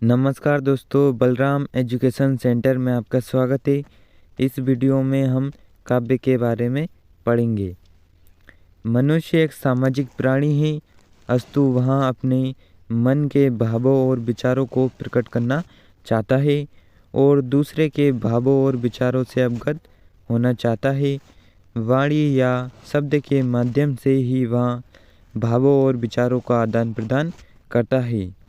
नमस्कार दोस्तों, Balram education centre में आपका स्वागत है। इस वीडियो में हम काव्य के बारे में पढ़ेंगे। मनुष्य एक सामाजिक प्राणी है, अस्तु वह अपने मन के भावों और विचारों को प्रकट करना चाहता है और दूसरे के भावों और विचारों से अवगत होना चाहता है। वाणी या शब्द के माध्यम से ही वह भावों और विचारों का आदान प्रदान करता है।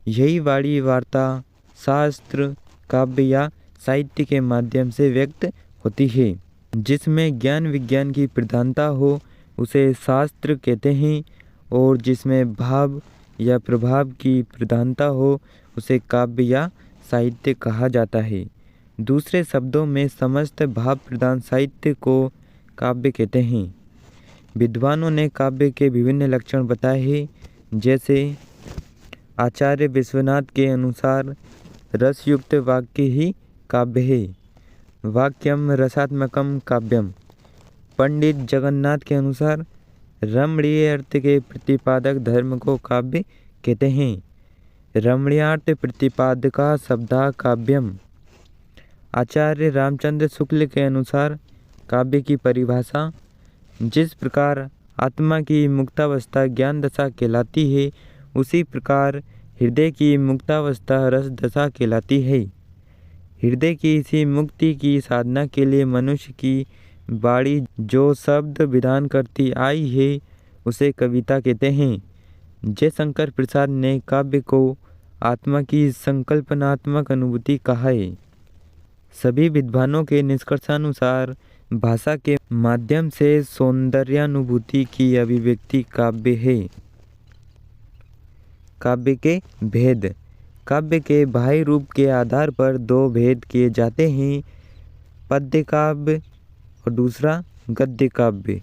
यही वाणी वार्ता, शास्त्र, काव्य या साहित्य के माध्यम से व्यक्त होती है। जिसमें ज्ञान विज्ञान की प्रधानता हो उसे शास्त्र कहते हैं और जिसमें भाव या प्रभाव की प्रधानता हो उसे काव्य या साहित्य कहा जाता है। दूसरे शब्दों में समस्त भाव प्रधान साहित्य को काव्य कहते हैं। विद्वानों ने काव्य के विभिन्न लक्षण बताए हैं, जैसे आचार्य विश्वनाथ के अनुसार रसयुक्त वाक्य ही काव्य है। वाक्यम रसात्मकम काव्यम। पंडित जगन्नाथ के अनुसार रमणीय अर्थ के प्रतिपादक धर्म को काव्य कहते हैं। रमणीयार्थ प्रतिपादका शब्दा काव्यम। आचार्य रामचंद्र शुक्ल के अनुसार काव्य की परिभाषा, जिस प्रकार आत्मा की मुक्तावस्था ज्ञान दशा कहलाती है, उसी प्रकार हृदय की मुक्तावस्था रस दशा कहलाती है। हृदय की इसी मुक्ति की साधना के लिए मनुष्य की वाणी जो शब्द विधान करती आई है उसे कविता कहते हैं। जयशंकर प्रसाद ने काव्य को आत्मा की संकल्पनात्मक अनुभूति कहा है। सभी विद्वानों के निष्कर्षानुसार भाषा के माध्यम से सौंदर्यानुभूति की अभिव्यक्ति काव्य है। काव्य के भेद। काव्य के बाह्य रूप के आधार पर दो भेद किए जाते हैं, पद्य काव्य और दूसरा गद्य काव्य।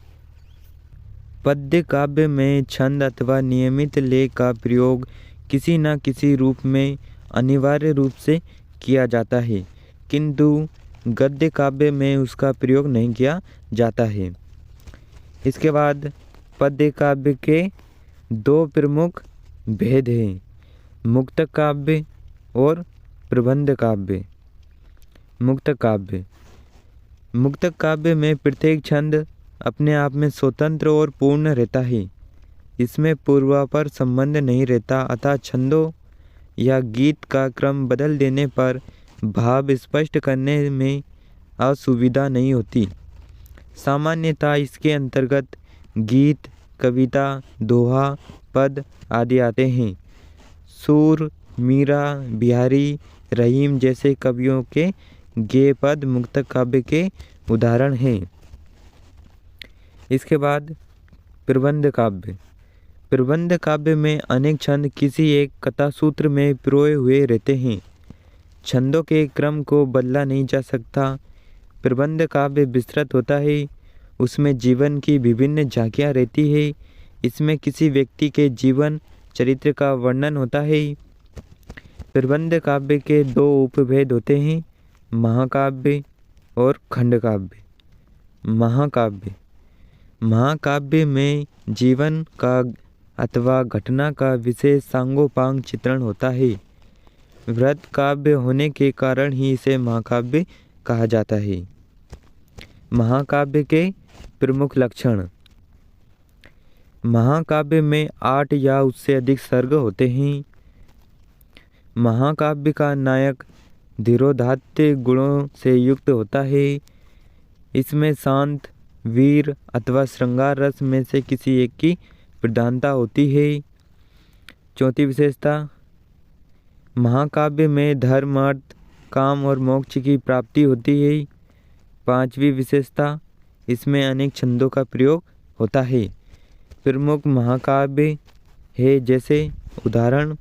पद्य काव्य में छंद अथवा नियमित लय का प्रयोग किसी न किसी रूप में अनिवार्य रूप से किया जाता है, किंतु गद्य काव्य में उसका प्रयोग नहीं किया जाता है। इसके बाद पद्य काव्य के दो प्रमुख भेद हैं, मुक्तक काव्य और प्रबंध काव्य। मुक्तक काव्य। मुक्तक काव्य में प्रत्येक छंद अपने आप में स्वतंत्र और पूर्ण रहता है। इसमें पूर्वापर संबंध नहीं रहता, अतः छंदों या गीत का क्रम बदल देने पर भाव स्पष्ट करने में असुविधा नहीं होती। सामान्यतः इसके अंतर्गत गीत, कविता, दोहा, पद आदि आते हैं। सूर, मीरा, बिहारी, रहीम जैसे कवियों के गेय पद मुक्तक काव्य के उदाहरण हैं। इसके बाद प्रबंध काव्य। प्रबंध काव्य में अनेक छंद किसी एक कथासूत्र में पिरोए हुए रहते हैं। छंदों के क्रम को बदला नहीं जा सकता। प्रबंध काव्य विस्तृत होता है, उसमें जीवन की विभिन्न झांकियाँ रहती है। इसमें किसी व्यक्ति के जीवन चरित्र का वर्णन होता है। प्रबंध काव्य के दो उपभेद होते हैं, महाकाव्य और खंडकाव्य। महाकाव्य। महाकाव्य में जीवन का अथवा घटना का विशेष सांगोपांग चित्रण होता है। वृत्त काव्य होने के कारण ही इसे महाकाव्य कहा जाता है। महाकाव्य के प्रमुख लक्षण। महाकाव्य में 8 या उससे अधिक सर्ग होते हैं। महाकाव्य का नायक धीरोदात्त गुणों से युक्त होता है। इसमें शांत, वीर अथवा श्रृंगार रस में से किसी एक की प्रधानता होती है। चौथी विशेषता, महाकाव्य में धर्म, अर्थ, काम और मोक्ष की प्राप्ति होती है। पांचवी विशेषता, इसमें अनेक छंदों का प्रयोग होता है। प्रमुख महाकाव्य है, जैसे उदाहरण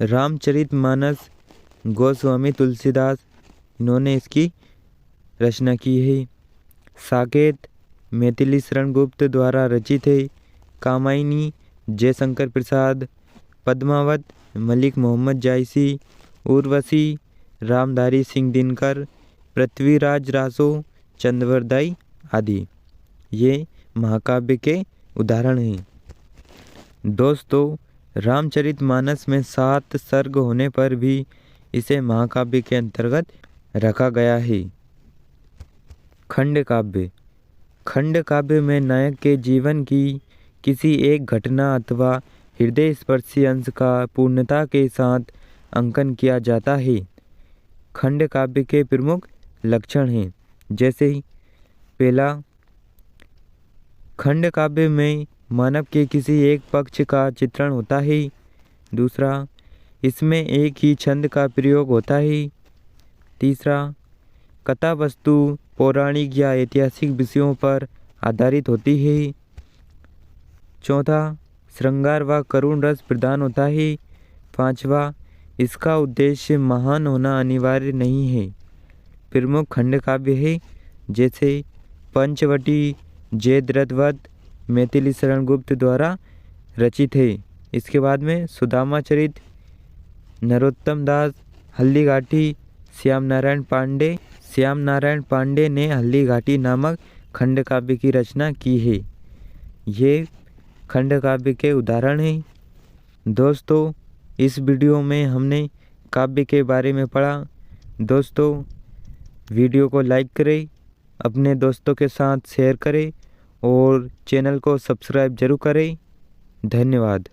रामचरितमानस, गोस्वामी तुलसीदास, इन्होंने इसकी रचना की है। साकेत मैथिली शरण गुप्त द्वारा रचित है। कामायनी जयशंकर प्रसाद, पद्मावत मलिक मोहम्मद जायसी, उर्वशी रामधारी सिंह दिनकर, पृथ्वीराज रासो, चंद्रवरदाई आदि ये महाकाव्य के उदाहरण हैं। दोस्तों, रामचरितमानस में 7 सर्ग होने पर भी इसे महाकाव्य के अंतर्गत रखा गया है। खंड काव्य। खंड काव्य में नायक के जीवन की किसी एक घटना अथवा हृदय स्पर्शी अंश का पूर्णता के साथ अंकन किया जाता है। खंड काव्य के प्रमुख लक्षण हैं, जैसे पहला, खंड काव्य में मानव के किसी एक पक्ष का चित्रण होता है। दूसरा, इसमें एक ही छंद का प्रयोग होता है। तीसरा, कथा वस्तु पौराणिक या ऐतिहासिक विषयों पर आधारित होती है। चौथा, श्रृंगार व करुण रस प्रदान होता है। पांचवा, इसका उद्देश्य महान होना अनिवार्य नहीं है। प्रमुख खंड काव्य है जैसे पंचवटी जयद्रथवध मैथिली शरण गुप्त द्वारा रचित है। इसके बाद में सुदामा चरित, नरोत्तम दास, हल्दीघाटी, श्याम नारायण पांडे ने हल्दीघाटी नामक खंड काव्य की रचना की है। ये खंड काव्य के उदाहरण हैं। दोस्तों, इस वीडियो में हमने काव्य के बारे में पढ़ा। दोस्तों, वीडियो को लाइक करें, अपने दोस्तों के साथ शेयर करें और चैनल को सब्सक्राइब जरूर करें। धन्यवाद।